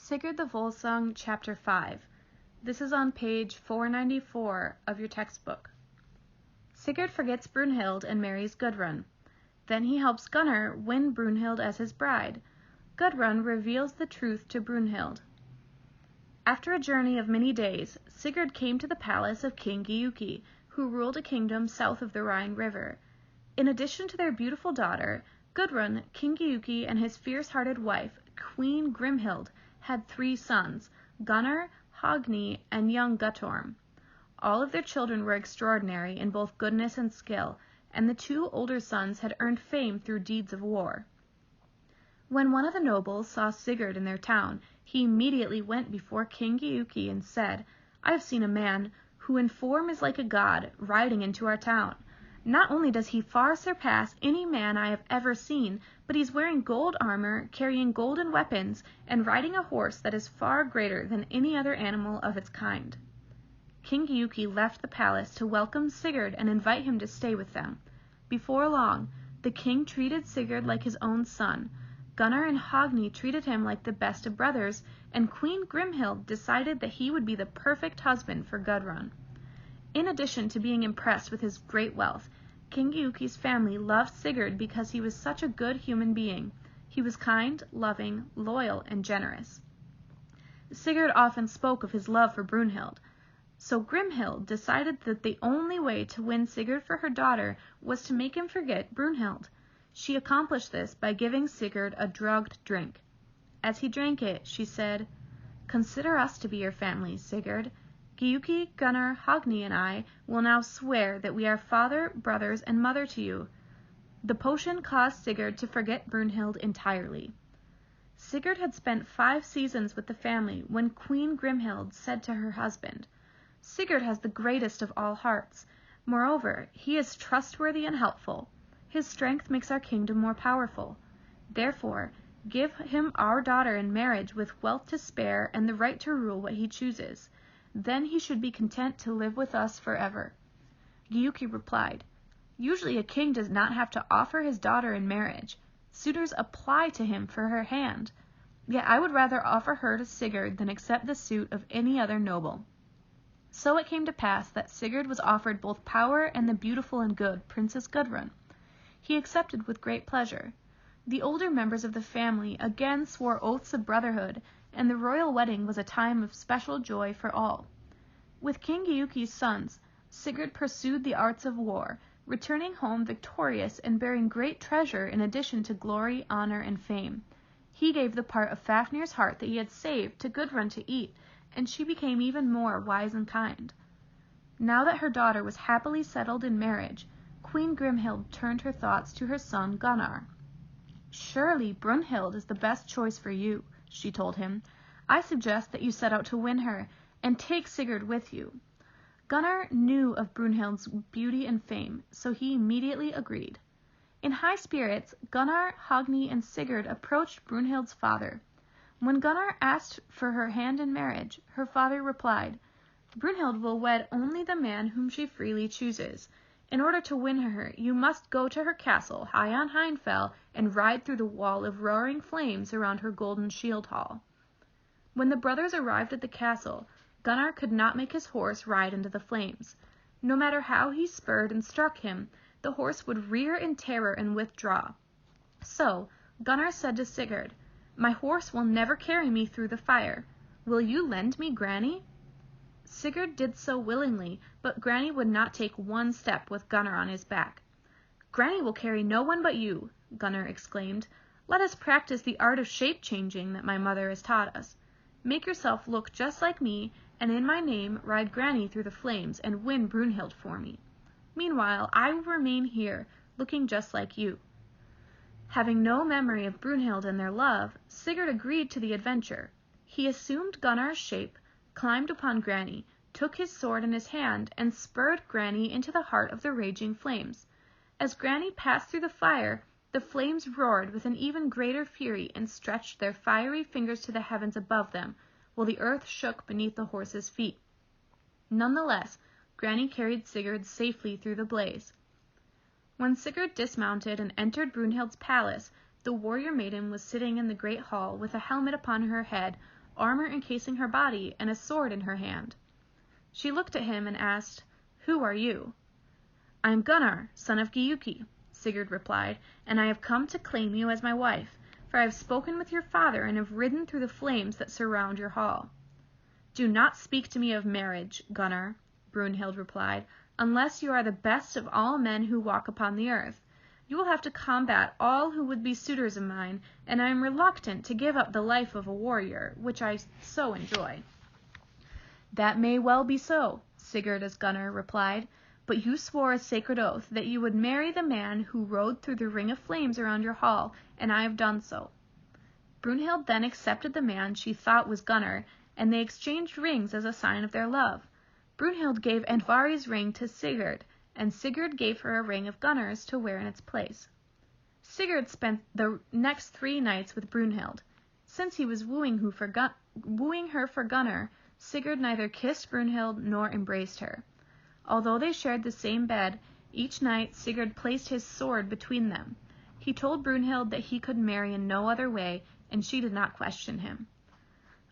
Sigurd the Volsung, Chapter 5. This is on page 494 of your textbook. Sigurd forgets Brunhild and marries Gudrun. Then he helps Gunnar win Brunhild as his bride. Gudrun reveals the truth to Brunhild. After a journey of many days, Sigurd came to the palace of King Giuki, who ruled a kingdom south of the Rhine River. In addition to their beautiful daughter, Gudrun, King Giuki and his fierce-hearted wife, Queen Grimhild, had 3 sons, Gunnar, Hogni, and young Guttorm. All of their children were extraordinary in both goodness and skill, and the 2 older sons had earned fame through deeds of war. When one of the nobles saw Sigurd in their town, he immediately went before King Giuki and said, "I have seen a man who in form is like a god riding into our town. Not only does he far surpass any man I have ever seen, but he's wearing gold armor, carrying golden weapons, and riding a horse that is far greater than any other animal of its kind." King Giuki left the palace to welcome Sigurd and invite him to stay with them. Before long, the king treated Sigurd like his own son. Gunnar and Hogni treated him like the best of brothers, and Queen Grimhild decided that he would be the perfect husband for Gudrun. In addition to being impressed with his great wealth, King Giuki's family loved Sigurd because he was such a good human being. He was kind, loving, loyal, and generous. Sigurd often spoke of his love for Brunhild. So Grimhild decided that the only way to win Sigurd for her daughter was to make him forget Brunhild. She accomplished this by giving Sigurd a drugged drink. As he drank it, she said, "Consider us to be your family, Sigurd. Giuki, Gunnar, Hogni, and I will now swear that we are father, brothers, and mother to you." The potion caused Sigurd to forget Brunhild entirely. Sigurd had spent 5 seasons with the family when Queen Grimhild said to her husband, "Sigurd has the greatest of all hearts. Moreover, he is trustworthy and helpful. His strength makes our kingdom more powerful. Therefore, give him our daughter in marriage with wealth to spare and the right to rule what he chooses. Then he should be content to live with us forever." Giuki replied, "Usually a king does not have to offer his daughter in marriage. Suitors apply to him for her hand. Yet I would rather offer her to Sigurd than accept the suit of any other noble." So it came to pass that Sigurd was offered both power and the beautiful and good Princess Gudrun. He accepted with great pleasure. The older members of the family again swore oaths of brotherhood, and the royal wedding was a time of special joy for all. With King Giuki's sons, Sigurd pursued the arts of war, returning home victorious and bearing great treasure in addition to glory, honor, and fame. He gave the part of Fafnir's heart that he had saved to Gudrun to eat, and she became even more wise and kind. Now that her daughter was happily settled in marriage, Queen Grimhild turned her thoughts to her son Gunnar. "Surely Brunhild is the best choice for you," she told him. "I suggest that you set out to win her, and take Sigurd with you." Gunnar knew of Brunhild's beauty and fame, so he immediately agreed. In high spirits, Gunnar, Hogni, and Sigurd approached Brunhild's father. When Gunnar asked for her hand in marriage, her father replied, "Brunhild will wed only the man whom she freely chooses. In order to win her, you must go to her castle high on Hindfell and ride through the wall of roaring flames around her golden shield hall." When the brothers arrived at the castle, Gunnar could not make his horse ride into the flames. No matter how he spurred and struck him, the horse would rear in terror and withdraw. So Gunnar said to Sigurd, "My horse will never carry me through the fire. Will you lend me Granny?" Sigurd did so willingly, but Granny would not take one step with Gunnar on his back. "Granny will carry no one but you," Gunnar exclaimed. "Let us practice the art of shape-changing that my mother has taught us. Make yourself look just like me, and in my name ride Granny through the flames and win Brunhild for me. Meanwhile, I will remain here, looking just like you." Having no memory of Brunhild and their love, Sigurd agreed to the adventure. He assumed Gunnar's shape, climbed upon Granny, took his sword in his hand, and spurred Granny into the heart of the raging flames. As Granny passed through the fire, the flames roared with an even greater fury and stretched their fiery fingers to the heavens above them, while the earth shook beneath the horse's feet. Nonetheless, Granny carried Sigurd safely through the blaze. When Sigurd dismounted and entered Brunhild's palace, the warrior maiden was sitting in the great hall with a helmet upon her head, armor encasing her body and a sword in her hand. She looked at him and asked, "Who are you?" "I am Gunnar, son of Giuki," Sigurd replied, "and I have come to claim you as my wife, for I have spoken with your father and have ridden through the flames that surround your hall." "Do not speak to me of marriage, Gunnar," Brunhild replied, "unless you are the best of all men who walk upon the earth. You will have to combat all who would be suitors of mine, and I am reluctant to give up the life of a warrior, which I so enjoy." "That may well be so," Sigurd as Gunnar replied, "but you swore a sacred oath that you would marry the man who rode through the ring of flames around your hall, and I have done so." Brunhild then accepted the man she thought was Gunnar, and they exchanged rings as a sign of their love. Brunhild gave Andvari's ring to Sigurd, and Sigurd gave her a ring of Gunnar's to wear in its place. Sigurd spent the next 3 nights with Brunhild. Since he was wooing her for Gunnar, Sigurd neither kissed Brunhild nor embraced her. Although they shared the same bed, each night Sigurd placed his sword between them. He told Brunhild that he could marry in no other way, and she did not question him.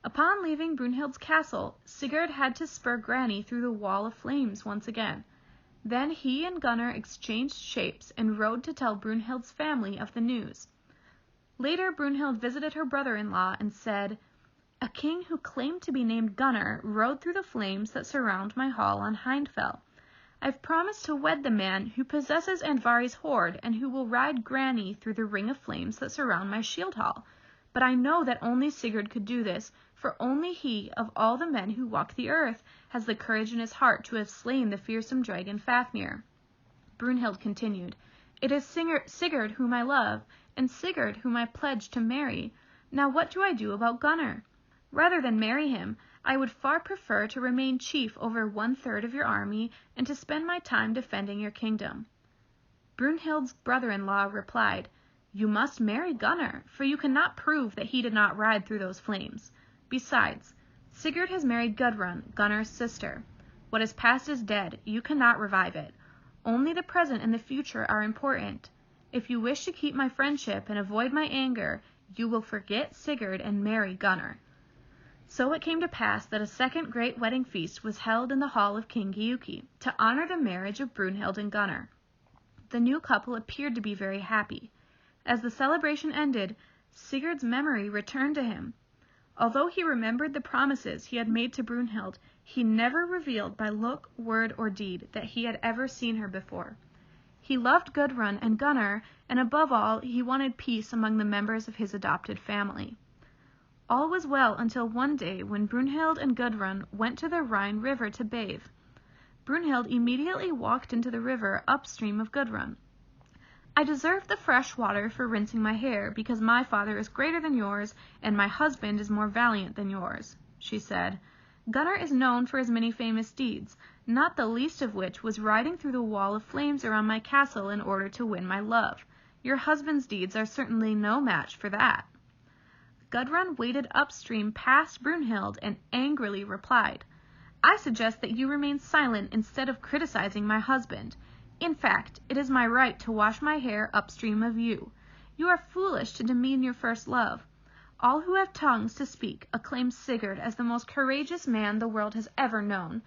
Upon leaving Brunhild's castle, Sigurd had to spur Grani through the wall of flames once again. Then he and Gunnar exchanged shapes and rode to tell Brunhild's family of the news. Later, Brunhild visited her brother-in-law and said, "A king who claimed to be named Gunnar rode through the flames that surround my hall on Hindfell. I've promised to wed the man who possesses Andvari's hoard and who will ride Grani through the ring of flames that surround my shield hall. But I know that only Sigurd could do this, for only he, of all the men who walk the earth, has the courage in his heart to have slain the fearsome dragon Fafnir." Brunhild continued, "It is Sigurd whom I love, and Sigurd whom I pledged to marry. Now what do I do about Gunnar? Rather than marry him, I would far prefer to remain chief over 1/3 of your army and to spend my time defending your kingdom." Brunhild's brother-in-law replied, "You must marry Gunnar, for you cannot prove that he did not ride through those flames. Besides, Sigurd has married Gudrun, Gunnar's sister. What is past is dead. You cannot revive it. Only the present and the future are important. If you wish to keep my friendship and avoid my anger, you will forget Sigurd and marry Gunnar." So it came to pass that a second great wedding feast was held in the hall of King Giuki, to honor the marriage of Brunhild and Gunnar. The new couple appeared to be very happy. As the celebration ended, Sigurd's memory returned to him. Although he remembered the promises he had made to Brunhild, he never revealed by look, word, or deed that he had ever seen her before. He loved Gudrun and Gunnar, and above all, he wanted peace among the members of his adopted family. All was well until one day when Brunhild and Gudrun went to the Rhine River to bathe. Brunhild immediately walked into the river upstream of Gudrun. "I deserve the fresh water for rinsing my hair, because my father is greater than yours, and my husband is more valiant than yours," she said. "Gunnar is known for his many famous deeds, not the least of which was riding through the wall of flames around my castle in order to win my love. Your husband's deeds are certainly no match for that." Gudrun waded upstream past Brunhild and angrily replied, "I suggest that you remain silent instead of criticizing my husband. In fact, it is my right to wash my hair upstream of you. You are foolish to demean your first love. All who have tongues to speak acclaim Sigurd as the most courageous man the world has ever known.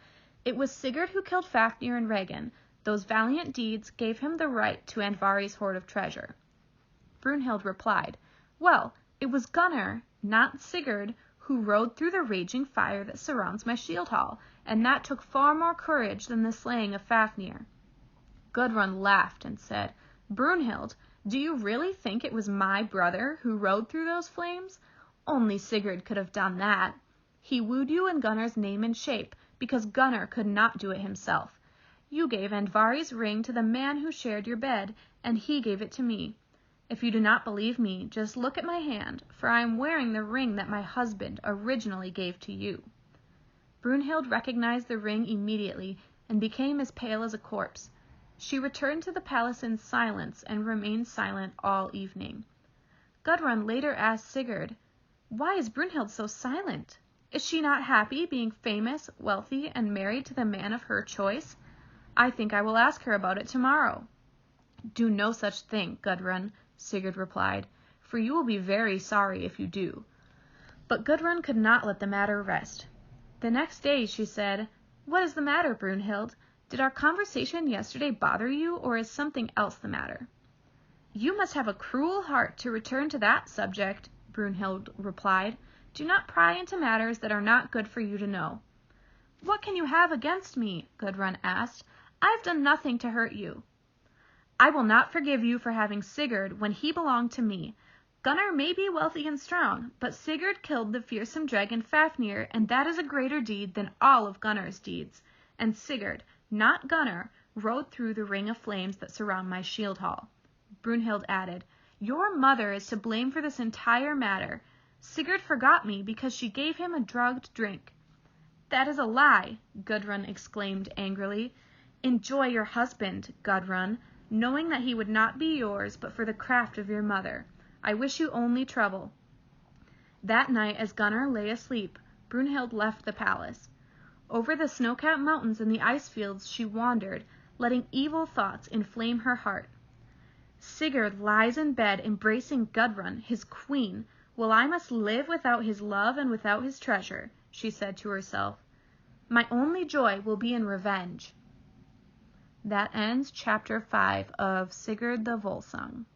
It was Sigurd who killed Fafnir and Regin. Those valiant deeds gave him the right to Andvari's hoard of treasure." Brunhild replied, "Well, it was Gunnar, not Sigurd, who rode through the raging fire that surrounds my shield hall, and that took far more courage than the slaying of Fafnir." Gudrun laughed and said, "Brunhild, do you really think it was my brother who rode through those flames? Only Sigurd could have done that. He wooed you in Gunnar's name and shape, because Gunnar could not do it himself. You gave Andvari's ring to the man who shared your bed, and he gave it to me. If you do not believe me, just look at my hand, for I am wearing the ring that my husband originally gave to you." Brunhild recognized the ring immediately and became as pale as a corpse. She returned to the palace in silence and remained silent all evening. Gudrun later asked Sigurd, "Why is Brunhild so silent? Is she not happy being famous, wealthy, and married to the man of her choice? I think I will ask her about it tomorrow." "Do no such thing, Gudrun," Sigurd replied, "for you will be very sorry if you do. But Gudrun could not let the matter rest. The next day she said, "What is the matter, Brunhild? Did our conversation yesterday bother you, or is something else the matter?" "You must have a cruel heart to return to that subject," Brunhild replied. "Do not pry into matters that are not good for you to know." "What can you have against me?" Gudrun asked. "I have done nothing to hurt you." "I will not forgive you for having Sigurd when he belonged to me. Gunnar may be wealthy and strong, but Sigurd killed the fearsome dragon Fafnir, and that is a greater deed than all of Gunnar's deeds. And Sigurd, not Gunnar, rode through the ring of flames that surround my shield hall." Brunhild added, "Your mother is to blame for this entire matter. Sigurd forgot me because she gave him a drugged drink." "That is a lie," Gudrun exclaimed angrily. "Enjoy your husband, Gudrun, knowing that he would not be yours but for the craft of your mother. I wish you only trouble." That night, as Gunnar lay asleep, Brunhild left the palace. Over the snow-capped mountains and the ice fields she wandered, letting evil thoughts inflame her heart. "Sigurd lies in bed embracing Gudrun, his queen, while I must live without his love and without his treasure," she said to herself. "My only joy will be in revenge." That ends chapter 5 of Sigurd the Volsung.